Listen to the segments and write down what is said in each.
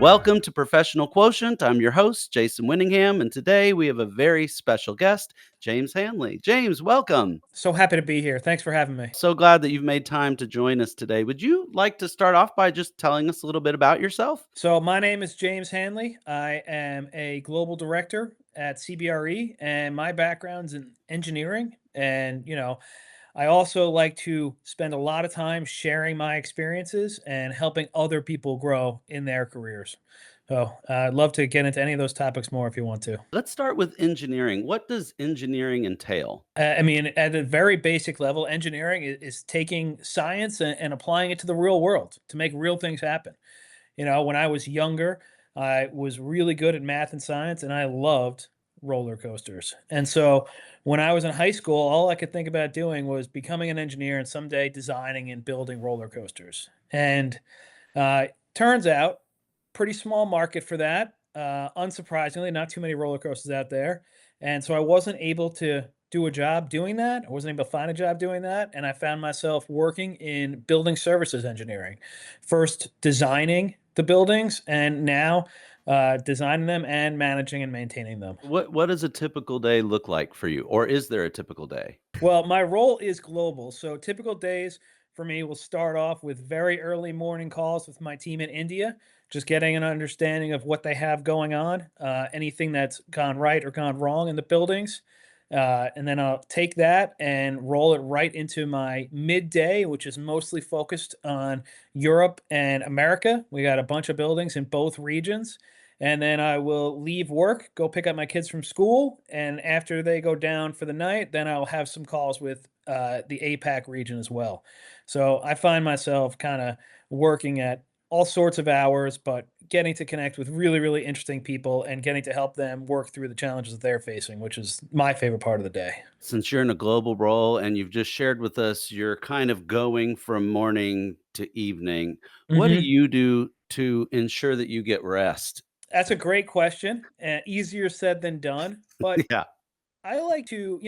Welcome to Professional Quotient. I'm your host, Jason Winningham, and today we have a very special guest, James Hanley. James, welcome. So happy to be here. Thanks for having me. So glad that you've made time to join us today. Would you like to start off by just telling us a little bit about yourself? So my name is James Hanley. I am a global director at CBRE, and my background's in engineering. And I also like to spend a lot of time sharing my experiences and helping other people grow in their careers. So I'd love to get into any of those topics more if you want to. Let's start with engineering. What does engineering entail? I mean, at a very basic level, engineering is taking science and applying it to the real world to make real things happen. When I was younger, I was really good at math and science, and I loved roller coasters. And so when I was in high school, all I could think about doing was becoming an engineer and someday designing and building roller coasters. And turns out, pretty small market for that. Unsurprisingly, not too many roller coasters out there. And so I wasn't able to do a job doing that. I wasn't able to find a job doing that. And I found myself working in building services engineering, first designing the buildings, and now designing them and managing and maintaining them. What does a typical day look like for you? Or is there a typical day? Well, my role is global. So typical days for me will start off with very early morning calls with my team in India, just getting an understanding of what they have going on, anything that's gone right or gone wrong in the buildings. And then I'll take that and roll it right into my midday, which is mostly focused on Europe and America. We got a bunch of buildings in both regions. And then I will leave work, go pick up my kids from school. And after they go down for the night, then I'll have some calls with the APAC region as well. So I find myself kind of working at all sorts of hours, but getting to connect with really, really interesting people and getting to help them work through the challenges that they're facing, which is my favorite part of the day. Since you're in a global role and you've just shared with us, you're kind of going from morning to evening. What do hmm you do to ensure that you get rest? That's a great question. Easier said than done, but Yeah. I like to,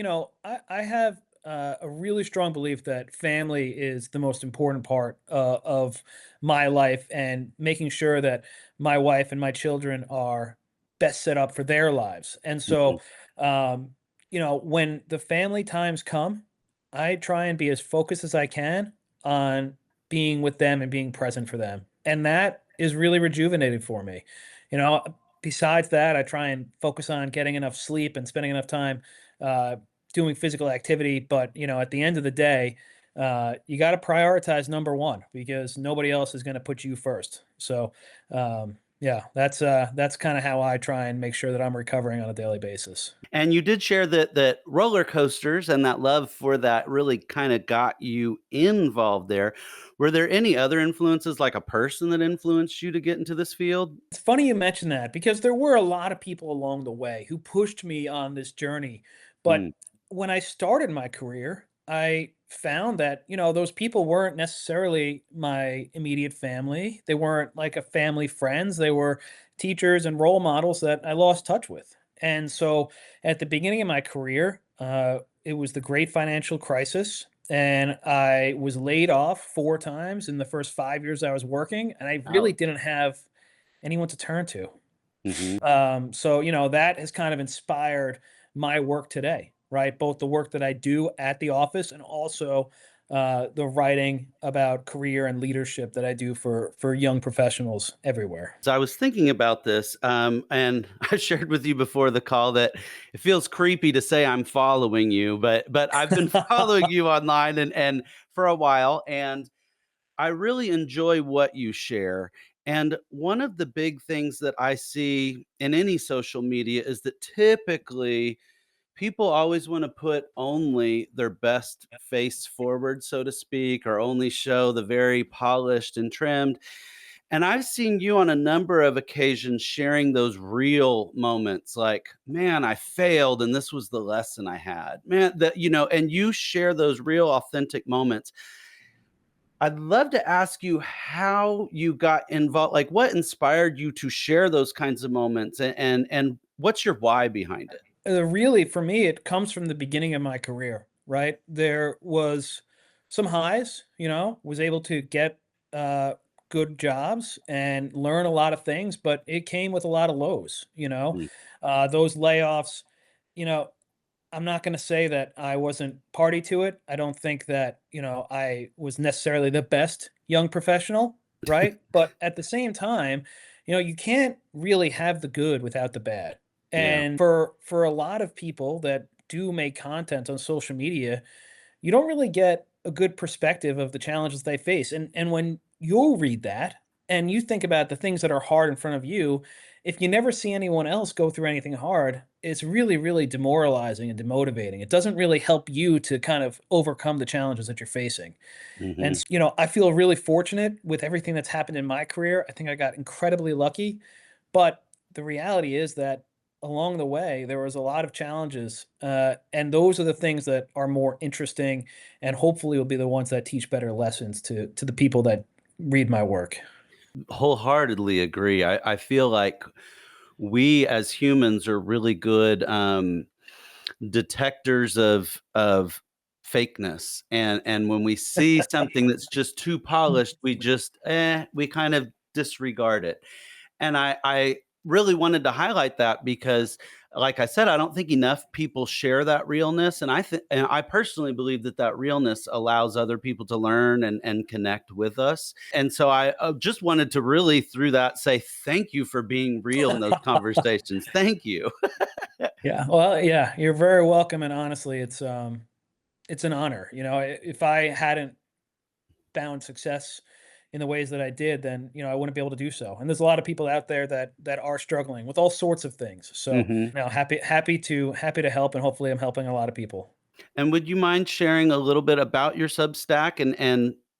I have a really strong belief that family is the most important part of my life and making sure that my wife and my children are best set up for their lives. And Mhm. so, um, when the family times come, I try and be as focused as I can on being with them and being present for them. And that is really rejuvenating for me. You know, Besides that, I try and focus on getting enough sleep and spending enough time uh, doing physical activity. But at the end of the day, you got to prioritize number one because nobody else is going to put you first. So, yeah, that's kind of how I try and make sure that I'm recovering on a daily basis. And you did share that roller coasters and that love for that really kinda got you involved there. Were there any other influences, like a person that influenced you to get into this field? It's funny you mention that because there were a lot of people along the way who pushed me on this journey. But Mm, when I started my career, I found that, those people weren't necessarily my immediate family. They weren't like a family friends. They were teachers and role models that I lost touch with. And so at the beginning of my career, it was the great financial crisis. And I was laid off 4 times in the first 5 years I was working. And I really ouch. didn't have anyone to turn to. Mhm. So, that has kind of inspired my work today, right? Both the work that I do at the office and also the writing about career and leadership that I do for young professionals everywhere. So I was thinking about this, and I shared with you before the call that it feels creepy to say I'm following you, but I've been following you online and for a while, and I really enjoy what you share. And one of the big things that I see in any social media is that typically people always want to put only their best face forward, so to speak, or only show the very polished and trimmed. And I've seen you on a number of occasions sharing those real moments like, man, I failed and this was the lesson I had. Man, and you share those real authentic moments. I'd love to ask you how you got involved, like what inspired you to share those kinds of moments and what's your why behind it? Really, for me, it comes from the beginning of my career, right? There was some highs, was able to get good jobs and learn a lot of things, but it came with a lot of lows, you know? Mm. Those layoffs, you know, I'm not gonna say that I wasn't party to it. I don't think that, I was necessarily the best young professional, right? But at the same time, you can't really have the good without the bad. Yeah. And for a lot of people that do make content on social media, you don't really get a good perspective of the challenges they face. And when you'll read that and you think about the things that are hard in front of you, if you never see anyone else go through anything hard, it's really, really demoralizing and demotivating. It doesn't really help you to kind of overcome the challenges that you're facing. And, Mhm. I feel really fortunate with everything that's happened in my career. I think I got incredibly lucky. But the reality is that along the way, there was a lot of challenges. And those are the things that are more interesting and hopefully will be the ones that teach better lessons to the people that read my work. Wholeheartedly agree. I feel like we as humans are really good detectors of fakeness, and when we see something that's just too polished, we kind of disregard it. And I really wanted to highlight that because, like I said, I don't think enough people share that realness, and I personally believe that that realness allows other people to learn and connect with us. And so I just wanted to really, through that, say thank you for being real in those conversations. Thank you. Yeah. Well, yeah, you're very welcome. And honestly, it's an honor. If I hadn't found success in the ways that I did, then I wouldn't be able to do so. And there's a lot of people out there that are struggling with all sorts of things. So Mhm. happy to help, and hopefully I'm helping a lot of people. And would you mind sharing a little bit about your Substack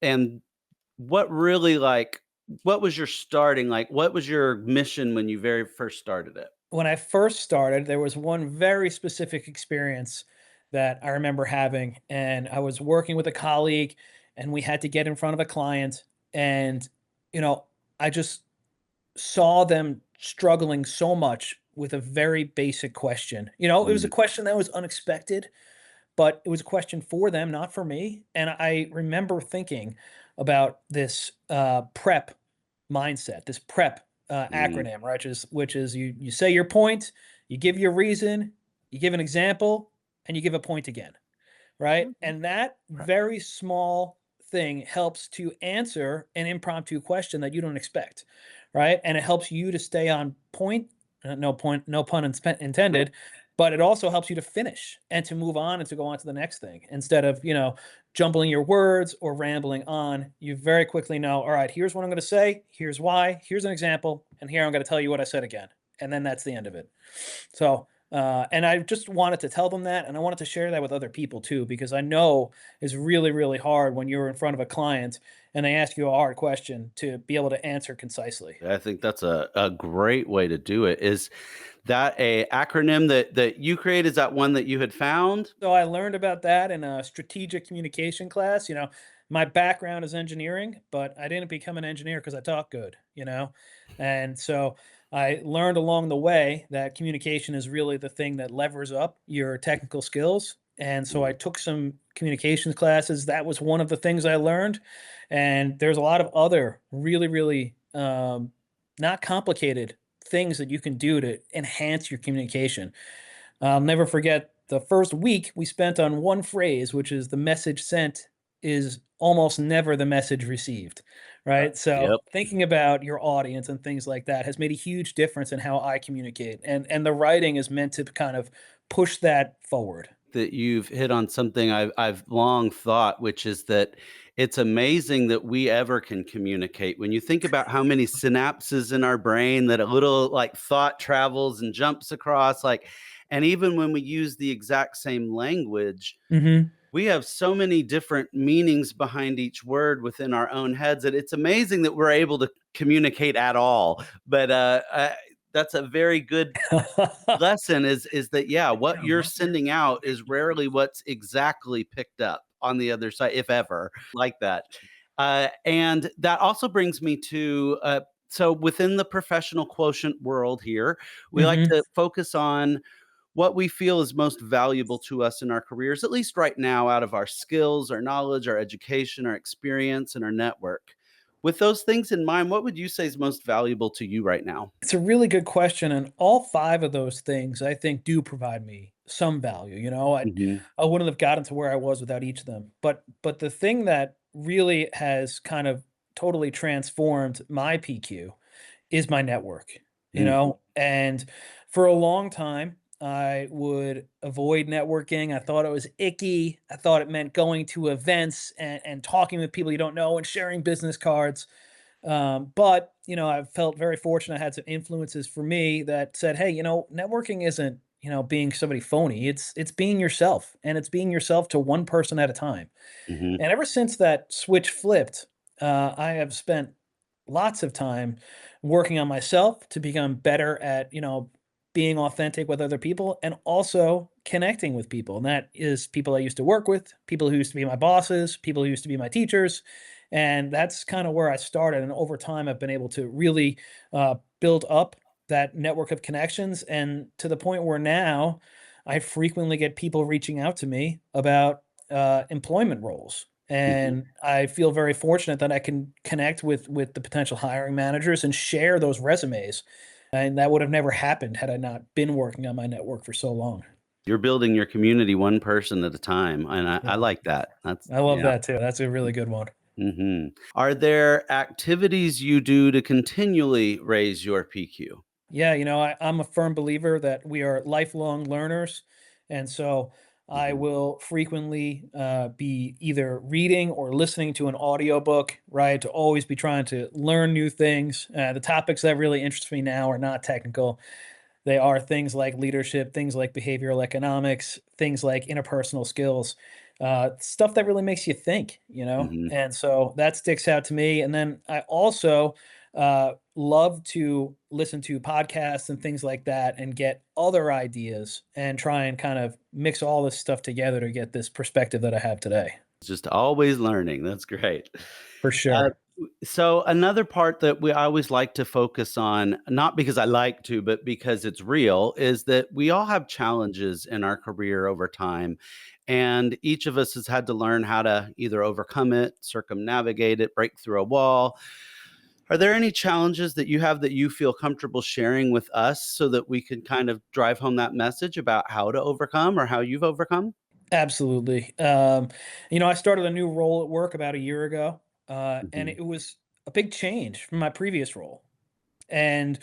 and what really what was your starting what was your mission when you very first started it? When I first started, there was one very specific experience that I remember having, and I was working with a colleague, and we had to get in front of a client, and you know, I just saw them struggling so much with a very basic question. It was a Mm, question that was unexpected, but it was a question for them, not for me. And I remember thinking about this prep mindset, this prep mm, acronym, right? Which is you say your point, you give your reason, you give an example, and you give a point again, right? And that right. very small thing helps to answer an impromptu question that you don't expect, right? And it helps you to stay on point. No pun intended, but it also helps you to finish and to move on and to go on to the next thing instead of jumbling your words or rambling on. You very quickly know, all right, here's what I'm going to say, here's why, here's an example, and here I'm going to tell you what I said again, and then that's the end of it. So, and I just wanted to tell them that, and I wanted to share that with other people too, because I know it's really, really hard when you're in front of a client and they ask you a hard question to be able to answer concisely. I think that's a great way to do it. Is that a acronym that you create? Is that one that you had found? So I learned about that in a strategic communication class. My background is engineering, but I didn't become an engineer because I talk good. And so I learned along the way that communication is really the thing that levers up your technical skills. And so I Mm, took some communications classes. That was one of the things I learned. And there's a lot of other really, really not complicated things that you can do to enhance your communication. I'll never forget the first week we spent on one phrase, which is the message sent is almost never the message received, right? So yep. thinking about your audience and things like that has made a huge difference in how I communicate. And the writing is meant to kind of push that forward. That you've hit on something I've long thought, which is that it's amazing that we ever can communicate. When you think about how many synapses in our brain that a little thought travels and jumps across, and even when we use the exact same language, Hmm. we have so many different meanings behind each word within our own heads that it's amazing that we're able to communicate at all. But that's a very good lesson is that, yeah, what you're sending out is rarely what's exactly picked up on the other side, if ever, like that. And that also brings me to so within the professional quotient world here, we like Hmm. to focus on what we feel is most valuable to us in our careers, at least right now, out of our skills, our knowledge, our education, our experience, and our network. With those things in mind, what would you say is most valuable to you right now? It's a really good question, and all 5 of those things I think do provide me some value, Mhm, I wouldn't have gotten to where I was without each of them, but the thing that really has kind of totally transformed my PQ is my network, mhm, and for a long time, I would avoid networking. I thought it was icky. I thought it meant going to events and talking with people you don't know and sharing business cards. But I felt very fortunate. I had some influences for me that said, "Hey, networking isn't being somebody phony. It's being yourself, and it's being yourself to one person at a time." mhm, And ever since that switch flipped, I have spent lots of time working on myself to become better at being authentic with other people and also connecting with people. And that is people I used to work with, people who used to be my bosses, people who used to be my teachers. And that's kind of where I started. And over time, I've been able to really build up that network of connections, and to the point where now I frequently get people reaching out to me about employment roles. mhm. And I feel very fortunate that I can connect with the potential hiring managers and share those resumes. And that would have never happened had I not been working on my network for so long. You're building your community one person at a time, and I Yeah. like that. That's I love yeah. that too. That's a really good one. Mhm. Are there activities you do to continually raise your PQ? Yeah, I'm a firm believer that we are lifelong learners. And so I Mhm, will frequently be either reading or listening to an audiobook, right? To always be trying to learn new things. The topics that really interest me now are not technical. They are things like leadership, things like behavioral economics, things like interpersonal skills, stuff that really makes you think, mhm. And so that sticks out to me. And then I also love to listen to podcasts and things like that and get other ideas and try and kind of mix all this stuff together to get this perspective that I have today. Just always learning, that's great. For Uh, sure. so another part that I always like to focus on, not because I like to, but because it's real, is that we all have challenges in our career over time. And each of us has had to learn how to either overcome it, circumnavigate it, break through a wall. Are there any challenges that you have that you feel comfortable sharing with us so that we can kind of drive home that message about how to overcome or how you've overcome? Absolutely. I started a new role at work about a year ago, and Mhm, it was a big change from my previous role. And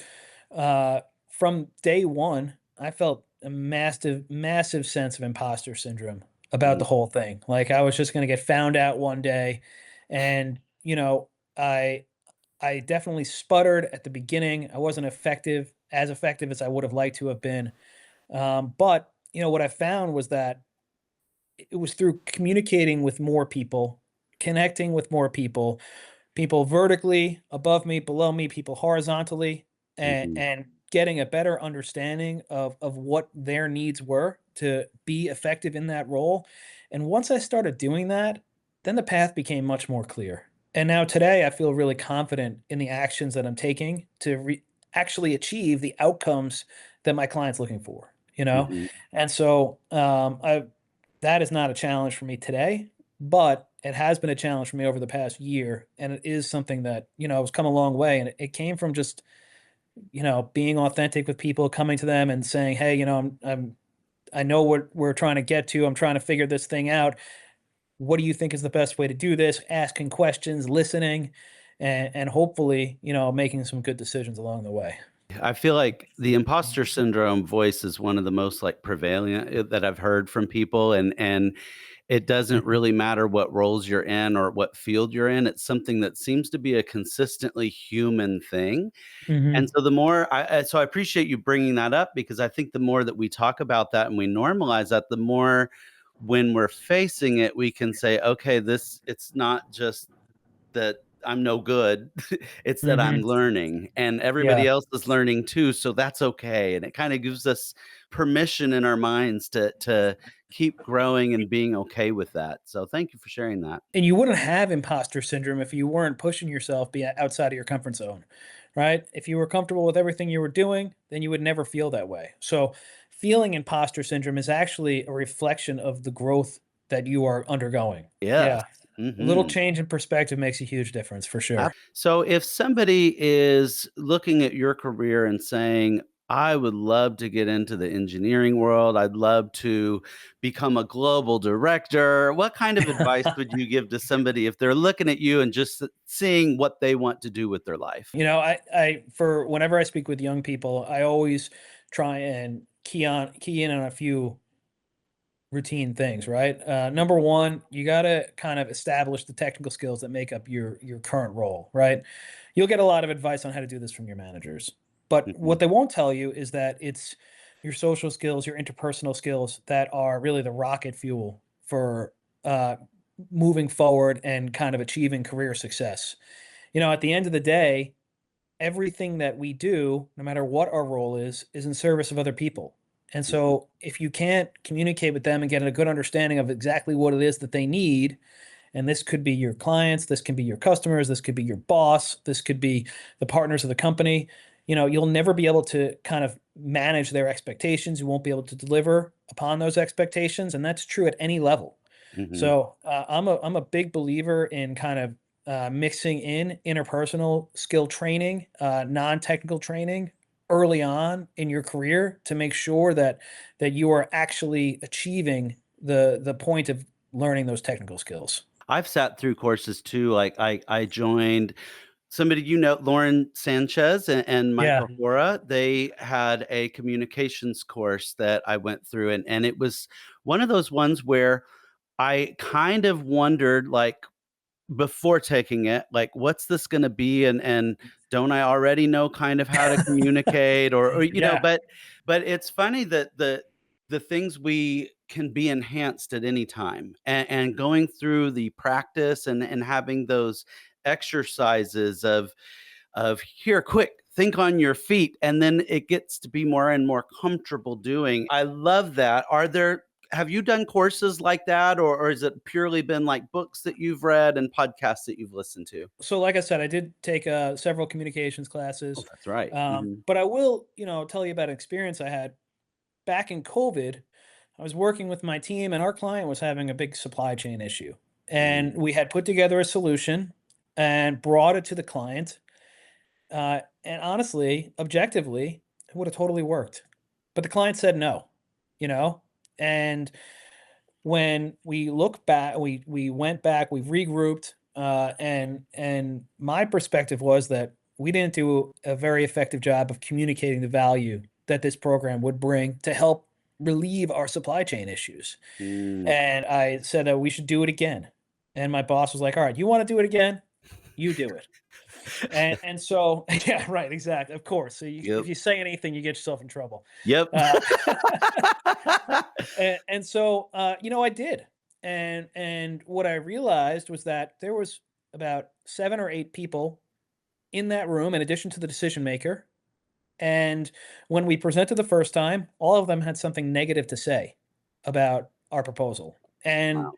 uh, from day one, I felt a massive, massive sense of imposter syndrome about mhm, the whole thing. Like I was just going to get found out one day, and I I definitely sputtered at the beginning. I wasn't as effective as I would have liked to have been. But what I found was that it was through communicating with more people, connecting with more people, people vertically above me, below me, people horizontally, mhm. and getting a better understanding of what their needs were to be effective in that role. And once I started doing that, then the path became much more clear. And now today, I feel really confident in the actions that I'm taking to actually achieve the outcomes that my client's looking for. Mhm. And so that is not a challenge for me today, but it has been a challenge for me over the past year, and it is something that, has come a long way, and it came from just, being authentic with people, coming to them and saying, "Hey, I know what we're trying to get to. I'm trying to figure this thing out. What do you think is the best way to do this?" Asking questions, listening, and hopefully, making some good decisions along the way. I feel like the imposter syndrome voice is one of the most like prevalent that I've heard from people, and it doesn't Mhm. really matter what roles you're in or what field you're in. It's something that seems to be a consistently human thing. And Mhm. so the more I appreciate you bringing that up because I think the more that we talk about that and we normalize that, the more when we're facing it, we can say, okay, this it's not just that I'm no good. It's that I'm Mhm. learning and everybody Yeah. else is learning too, so that's okay, and it kinda gives us permission in our minds to keep growing and being okay with that, so thank you for sharing that. And you wouldn't have imposter syndrome if you weren't pushing yourself be outside of your comfort zone, right? If you were comfortable with everything you were doing, then you would never feel that way. So, feeling imposter syndrome is actually a reflection of the growth that you are undergoing. Yes. Yeah. A little Mhm. change in perspective makes a huge difference for sure. So if somebody is looking at your career and saying, I would love to get into the engineering world, I'd love to become a global director, what kind of advice would you give to somebody if they're looking at you and just seeing what they want to do with their life? For whenever I speak with young people, I always try and key in on a few routine things, right? Number one, you got to kind of establish the technical skills that make up your current role, right? You'll get a lot of advice on how to do this from your managers, but what Mhm, they won't tell you is that it's your social skills, your interpersonal skills that are really the rocket fuel for uh, moving forward and kind of achieving career success. At the end of the day, everything that we do, no matter what our role is in service of other people. And mhm, so if you can't communicate with them and get a good understanding of exactly what it is that they need, and this could be your clients, this can be your customers, this could be your boss, this could be the partners of the company, you'll never be able to kind of manage their expectations. You won't be able to deliver upon those expectations. And that's true at any level. mhm. So I'm a big believer in kind of mixing in interpersonal skill training, non-technical training early on in your career to make sure that you are actually achieving the point of learning those technical skills. I've sat through courses too. Like I joined somebody, Lauren Sanchez and Yeah. Michael Hora. They had a communications course that I went through, and it was one of those ones where I kind of wondered, like, before taking it, like, what's this gonna be? And don't I already know kind of how to communicate Yeah. but it's funny that the things we can be enhanced at any time, and going through the practice and having those exercises of here, quick, think on your feet, and then it gets to be more and more comfortable doing. I love that. Have you done courses like that, or has it purely been like books that you've read and podcasts that you've listened to? So like I said, I did take several communications Oh, classes, that's right. Mhm. but I will, tell you about an experience I had back in COVID. I was working with my team, and our client was having a big supply chain issue. And Mm, we had put together a solution and brought it to the client. And honestly, objectively, it would have totally worked. But the client said no, you know? And when we look back, we went back, we regrouped, and my perspective was that we didn't do a very effective job of communicating the value that this program would bring to help relieve our supply chain issues. mm. And I said that we should do it again. And my boss was like, "All right, you want to do it again? You do it." And so yeah, right, exactly. Of course. So if Yep. you say anything, you get yourself in trouble. Yep. Uh, and so I did. And what I realized was that there was about 7 or 8 people in that room in addition to the decision maker. And when we presented the first time, all of them had something negative to say about our proposal. And Wow.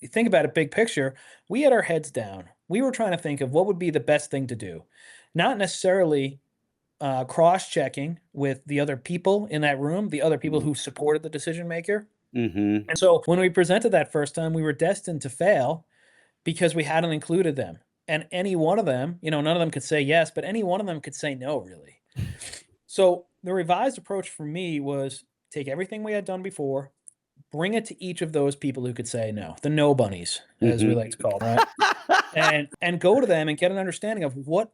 you think about it big picture, we had our heads down. We were trying to think of what would be the best thing to do, not necessarily cross-checking with the other people in that room, the other people Mm. who supported the decision maker. Mhm. And so when we presented that first time, we were destined to fail because we hadn't included them. And any one of them, none of them could say yes, but any one of them could say no, really. So the revised approach for me was take everything we had done before, bring it to each of those people who could say no, the no bunnies, as we Mhm. like to call them, right? And go to them and get an understanding of what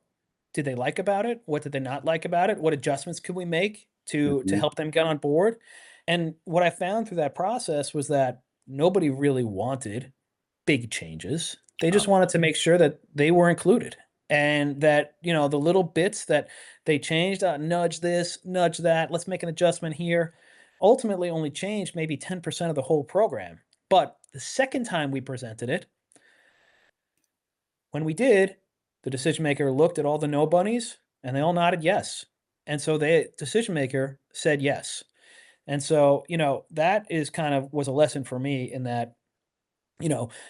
did they like about it, what did they not like about it, what adjustments could we make to Mhm. help them get on board. And what I found through that process was that nobody really wanted big changes. They Oh, just wanted to make sure that they were included and that, the little bits that they changed, nudge this, nudge that, let's make an adjustment here, ultimately only changed maybe 10% of the whole program. But the second time we presented it, when we did, the decision maker looked at all the no bunnies and they all nodded yes. And so the decision maker said yes. And so, that is kind of was a lesson for me in that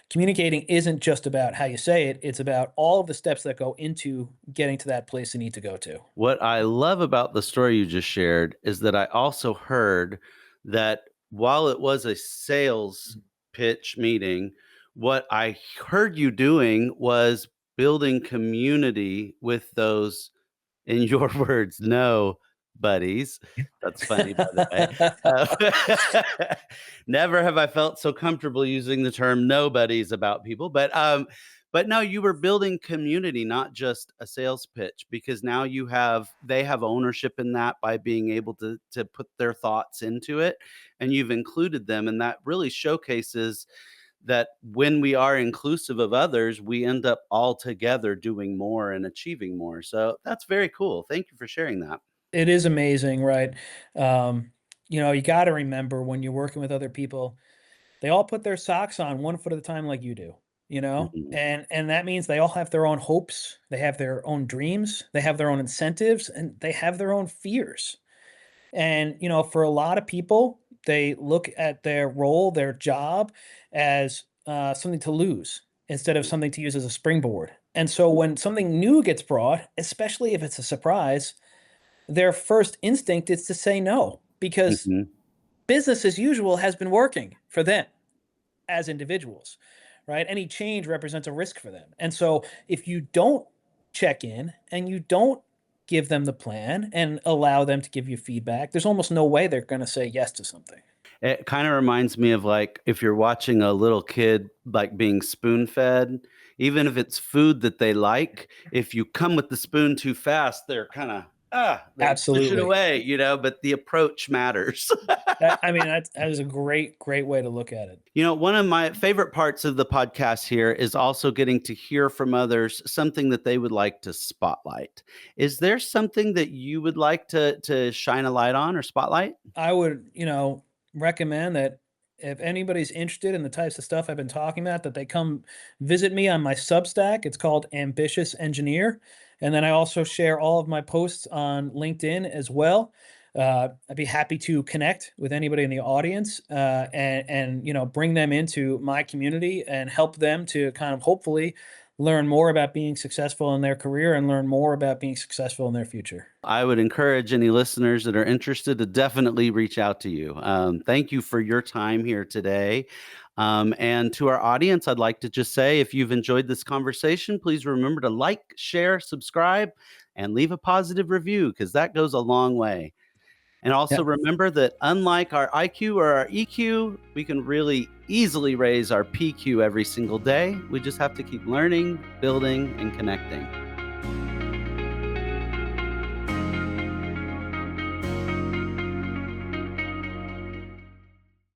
communicating isn't just about how you say it, it's about all of the steps that go into getting to that place you need to go to. what I love about the story you just shared is that I also heard that while it was a sales pitch meeting, what I heard you doing was building community with those, in your words, no buddies. That's funny, by the way. Never have I felt so comfortable using the term "nobodies" about people, but no, you were building community, not just a sales pitch, because now they have ownership in that by being able to put their thoughts into it, and you've included them, and that really showcases that when we are inclusive of others, we end up all together doing more and achieving more. So that's very cool. Thank you for sharing that. It is amazing, right? Um, you got to remember when you're working with other people, they all put their socks on one foot at a time like you do, Mhm. and that means they all have their own hopes, they have their own dreams, they have their own incentives, and they have their own fears. And, for a lot of people, they look at their role, their job as something to lose instead of something to use as a springboard. And so when something new gets brought, especially if it's a surprise, their first instinct is to say no because Mhm. business as usual has been working for them as individuals, right? Any change represents a risk for them. And so if you don't check in and you don't give them the plan and allow them to give you feedback, there's almost no way they're going to say yes to something. It kind of reminds me of like if you're watching a little kid like being spoon fed, even if it's food that they like, if you come with the spoon too fast, they're kind of they push it Absolutely. away, but the approach matters. I mean, that is a great, great way to look at it. One of my favorite parts of the podcast here is also getting to hear from others something that they would like to spotlight. Is there something that you would like to shine a light on or spotlight? I would, recommend that if anybody's interested in the types of stuff I've been talking about, that they come visit me on my Substack. It's called Ambitious Engineer. And then I also share all of my posts on LinkedIn as well. I'd be happy to connect with anybody in the audience and bring them into my community and help them to kind of hopefully learn more about being successful in their career and learn more about being successful in their future. I would encourage any listeners that are interested to definitely reach out to you. Thank you for your time here today. And to our audience, I'd like to just say if you've enjoyed this conversation, please remember to like, share, subscribe, and leave a positive review because that goes a long way. And Yeah. also remember that unlike our IQ or our EQ, we can really easily raise our PQ every single day. We just have to keep learning, building, and connecting.